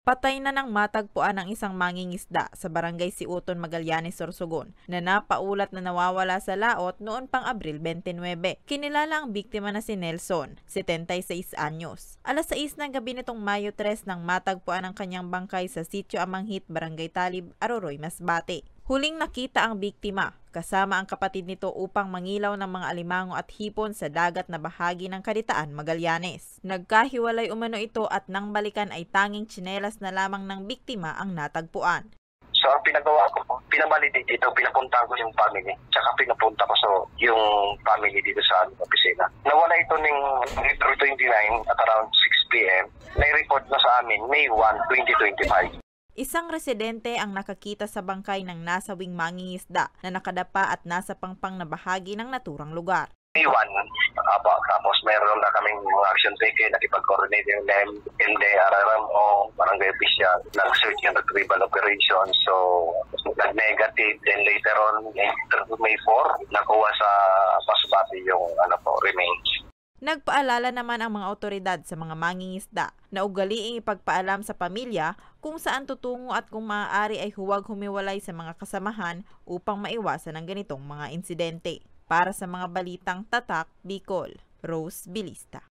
Patay na ng matagpuan ang isang mangingisda sa barangay Siuton, Magallanes, Sorsogon na napaulat na nawawala sa laot noon pang Abril 29. Kinilala ang biktima na si Nelson, 76 anyos. Alas 6 ng gabi nitong Mayo 3 nang matagpuan ang kanyang bangkay sa Sitio Amanghit, Barangay Talib, Aroroy, Masbate. Huling nakita ang biktima kasama ang kapatid nito upang mangilaw ng mga alimango at hipon sa dagat na bahagi ng Kaditaan, Magallanes. Nagkahiwalay umano ito at nang balikan ay tanging tsinelas na lamang ng biktima ang natagpuan. So ang pinagawa ko, pinabalidate dito, pinapunta ko yung family, tsaka pinapunta ko yung family dito sa opisina. Nawala ito ng April 29 at around 6 p.m. Nai-report na sa amin May 1, 2025. Isang residente ang nakakita sa bangkay ng nasawing mangingisda na nakadapa at nasa pangpang na bahagi ng naturang lugar. May 1, tapos mayroon na kaming mga action taken, nakipag-coordinate yung MDRRM o Barangay Official ng search and retrieval operation. So, nag-negative, then later on, May 4, nakuha sa Masbate yung remains. Nagpaalala naman ang mga otoridad sa mga mangingisda na ugaliing ipagpaalam sa pamilya kung saan tutungo at kung maaari ay huwag humiwalay sa mga kasamahan upang maiwasan ang ganitong mga insidente. Para sa mga balitang Tatak, Bicol, Rose Bilista.